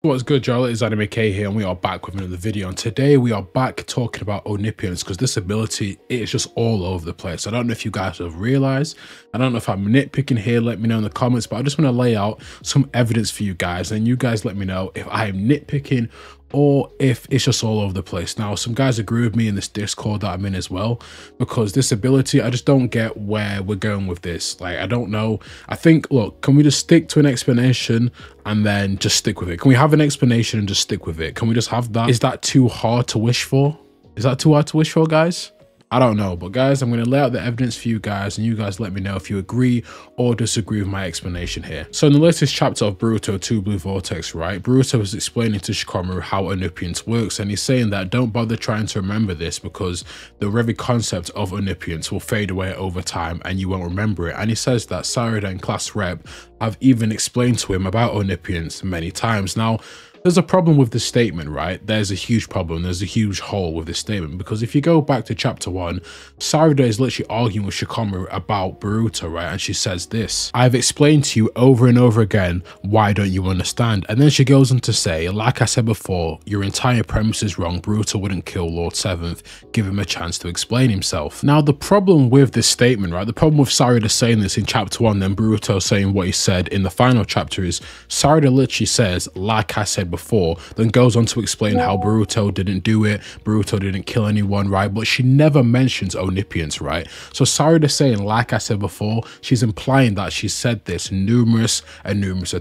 What's good, y'all? It's Anime K here, and we are back with another video. And today we are back talking about Omnipotenz, because this ability is just all over the place. I don't know if you guys have realized. I don't know if I'm nitpicking here. Let me know in the comments. But I just want to lay out some evidence for you guys, and you guys let me know if I am nitpicking or if it's just all over the place. Now, some guys agree with me in this Discord that I'm in as well, because this ability, I just don't get where we're going with this. Like, I don't know. I think, look, can we just stick to an explanation and then just stick with it? Can we have an explanation and just stick with it? Can we just have that? Is that too hard to wish for? Is that too hard to wish for, guys? I don't know, but guys, I'm going to lay out the evidence for you guys, and you guys let me know if you agree or disagree with my explanation here. So in the latest chapter of Boruto 2 Blue Vortex, right, Boruto is explaining to Shikamaru how Omnipotenz works, and he's saying that don't bother trying to remember this because the very concept of Omnipotenz will fade away over time and you won't remember it. And he says that Sarada and Class Rep have even explained to him about Omnipotenz many times. Now, there's a problem with this statement, right? There's a huge problem. There's a huge hole with this statement, because if you go back to chapter 1, Sarada is literally arguing with Shikamaru about Boruto, right? And she says this: I've explained to you over and over again, why don't you understand? And then she goes on to say, like I said before, your entire premise is wrong. Boruto wouldn't kill Lord Seventh. Give him a chance to explain himself. Now, the problem with this statement, right? The problem with Sarada saying this in chapter 1, then Boruto saying what he said in the final chapter is Sarada literally says, like I said before, then goes on to explain how Boruto didn't do it, Boruto didn't kill anyone, right? But she never mentions Omnipotenz, right? So Sarada saying, like I said before, she's implying that she said this numerous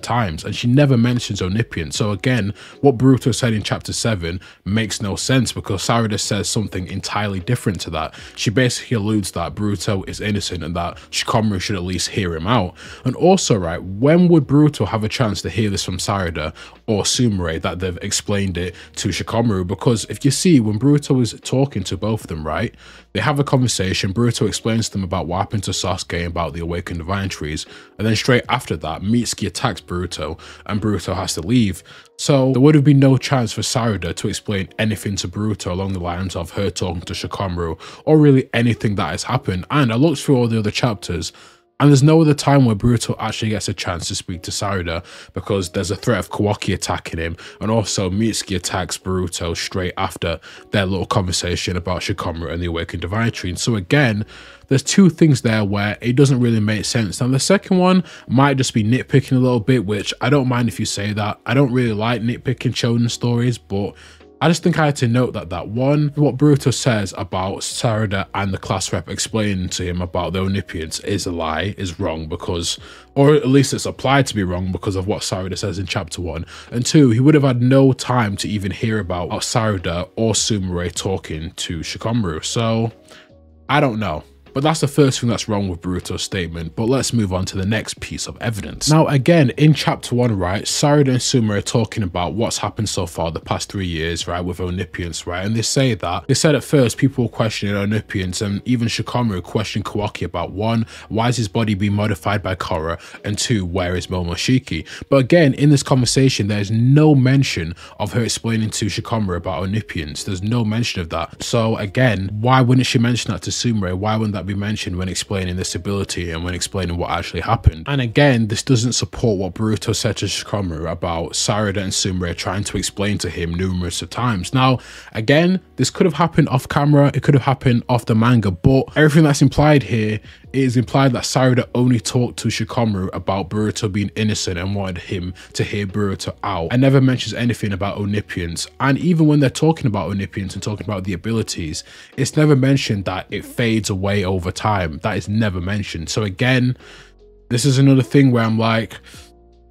times, and she never mentions Omnipotenz. So again, what Boruto said in chapter 7 makes no sense, because Sarada says something entirely different to that. She basically alludes that Boruto is innocent and that Shikamaru should at least hear him out. And also, right, when would Boruto have a chance to hear this from Sarada or Sumire, that they've explained it to Shikamaru? Because if you see, when Boruto is talking to both of them, right, they have a conversation. Boruto explains to them about what happened to Sasuke and about the awakened divine trees, and then straight after that, Mitsuki attacks Boruto and Boruto has to leave. So there would have been no chance for Sarada to explain anything to Boruto along the lines of her talking to Shikamaru, or really anything that has happened. And I looked through all the other chapters, and there's no other time where Boruto actually gets a chance to speak to Sarada, because there's a threat of Kawaki attacking him, and also Mitsuki attacks Boruto straight after their little conversation about Shikamaru and the awakened divine tree. And so again, there's two things there where it doesn't really make sense. Now, the second one might just be nitpicking a little bit, which I don't mind if you say that. I don't really like nitpicking shonen stories, but I just think I had to note that one, what Boruto says about Sarada and the class rep explaining to him about the Omnipotenz is a lie, is wrong, because, or at least it's applied to be wrong because of what Sarada says in chapter 1. And 2, he would have had no time to even hear about Sarada or Sumire talking to Shikamaru. So I don't know. But that's the first thing that's wrong with Boruto's statement. But let's move on to the next piece of evidence. Now, again, in chapter 1, right, Sarada and Sumire are talking about what's happened so far the past 3 years, right, with Omnipotenz, right? And they said at first people were questioning Omnipotenz, and even Shikamaru questioned Kawaki about 1, why is his body being modified by Korra, and 2, where is Momoshiki? But again, in this conversation, there's no mention of her explaining to Shikamaru about Omnipotenz. There's no mention of that. So again, why wouldn't she mention that to Sumire? Why wouldn't that be mentioned when explaining this ability and when explaining what actually happened? And again, this doesn't support what Boruto said to Shikamaru about Sarada and Sumire trying to explain to him numerous of times. Now, again, this could have happened off camera, it could have happened off the manga, but everything that's implied here is implied that Sarada only talked to Shikamaru about Boruto being innocent and wanted him to hear Boruto out, and never mentions anything about Omnipotenz. And even when they're talking about Omnipotenz and talking about the abilities, it's never mentioned that it fades away over time. That is never mentioned. So again, this is another thing where I'm like,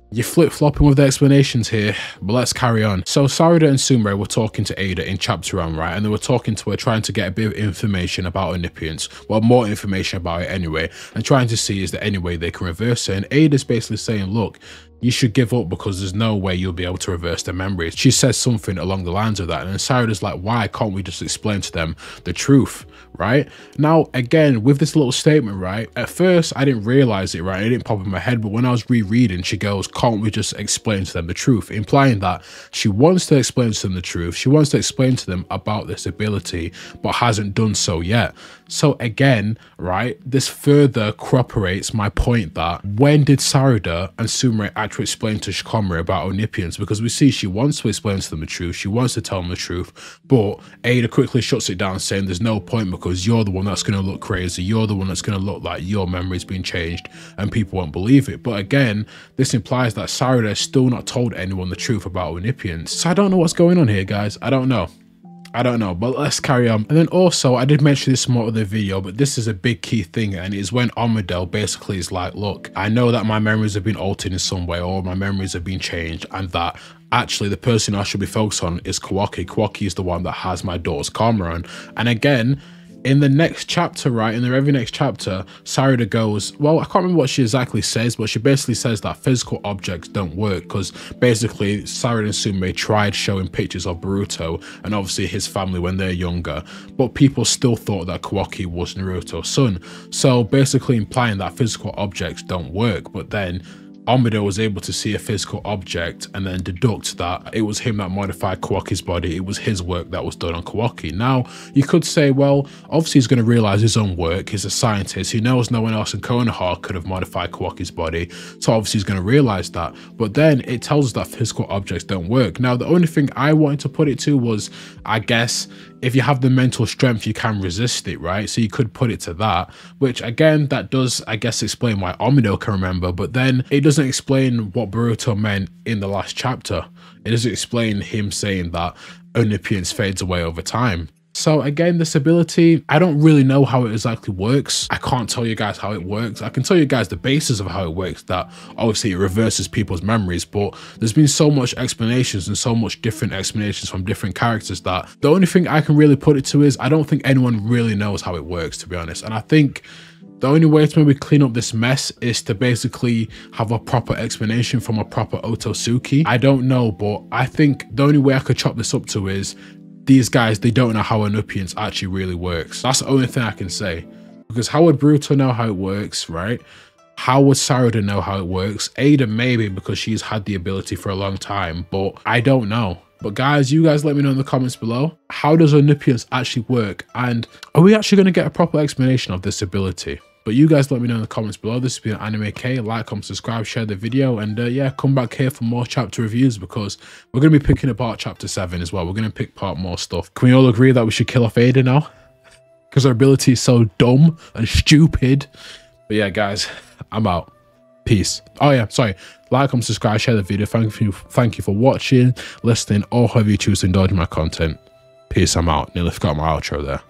you're flip-flopping with the explanations here, but let's carry on. So Sarada and Sumire were talking to Ada in chapter 1, right? And they were talking to her, trying to get a bit of information about Omnipotenz, well, more information about it anyway, and trying to see is there any way they can reverse it. And Ada's basically saying, look, you should give up because there's no way you'll be able to reverse their memories. She says something along the lines of that, and then Sarada's like, why can't we just explain to them the truth, right? Now, again, with this little statement, right, at first I didn't realize it, right? It didn't pop in my head, but when I was rereading, she goes, can't we just explain to them the truth? Implying that she wants to explain to them the truth. She wants to explain to them about this ability, but hasn't done so yet. So again, right, this further corroborates my point that when did Sarada and Sumire actually explain to Shikamaru about Onipians? Because we see she wants to explain to them the truth, she wants to tell them the truth, but Ada quickly shuts it down, saying there's no point because you're the one that's going to look crazy, you're the one that's going to look like your memory's been changed and people won't believe it. But again, this implies that Sarada has still not told anyone the truth about Onipians. So I don't know what's going on here, guys. I don't know, but let's carry on. And then also, I did mention this more in the video, but this is a big key thing, and it's when Amidala basically is like, look, I know that my memories have been altered in some way, or my memories have been changed, and that actually the person I should be focused on is Kawaki. Kawaki is the one that has my daughter's karma on. And again, in the next chapter, right, in the very next chapter, Sarada goes, well, I can't remember what she exactly says, but she basically says that physical objects don't work, because basically Sarada and Sumire tried showing pictures of Boruto and obviously his family when they're younger, but people still thought that Kawaki was Naruto's son. So basically implying that physical objects don't work. But then Amidala was able to see a physical object and then deduct that it was him that modified Kawaki's body. It was his work that was done on Kawaki. Now, you could say, well, obviously he's going to realize his own work. He's a scientist. He knows no one else in Konoha could have modified Kawaki's body. So obviously he's going to realize that. But then it tells us that physical objects don't work. Now, the only thing I wanted to put it to was, I guess, if you have the mental strength, you can resist it, right? So you could put it to that, which again, that does, I guess, explain why Amidala can remember, but then it doesn't explain what Boruto meant in the last chapter. It doesn't explain him saying that Onipians fades away over time. So again, this ability, I don't really know how it exactly works. I can't tell you guys how it works. I can tell you guys the basis of how it works, that obviously it reverses people's memories, but there's been so much explanations and so much different explanations from different characters that the only thing I can really put it to is I don't think anyone really knows how it works, to be honest. And I think the only way to maybe clean up this mess is to basically have a proper explanation from a proper Otsutsuki. I don't know, but I think the only way I could chop this up to is these guys, they don't know how Onipians actually really works. That's the only thing I can say. Because how would Boruto know how it works, right? How would Sarada know how it works? Ada maybe, because she's had the ability for a long time, but I don't know. But guys, you guys let me know in the comments below. How does Onipians actually work? And are we actually going to get a proper explanation of this ability? But you guys let me know in the comments below. This has been Anime K. Like, comment, subscribe, share the video, and yeah, come back here for more chapter reviews, because we're going to be picking apart chapter 7 as well. We're going to pick apart more stuff. Can we all agree that we should kill off Ada now? Because her ability is so dumb and stupid. But yeah, guys, I'm out. Peace. Oh yeah, sorry. Like, comment, subscribe, share the video. Thank you for watching, listening, or however you choose to indulge in my content. Peace, I'm out. Nearly forgot my outro there.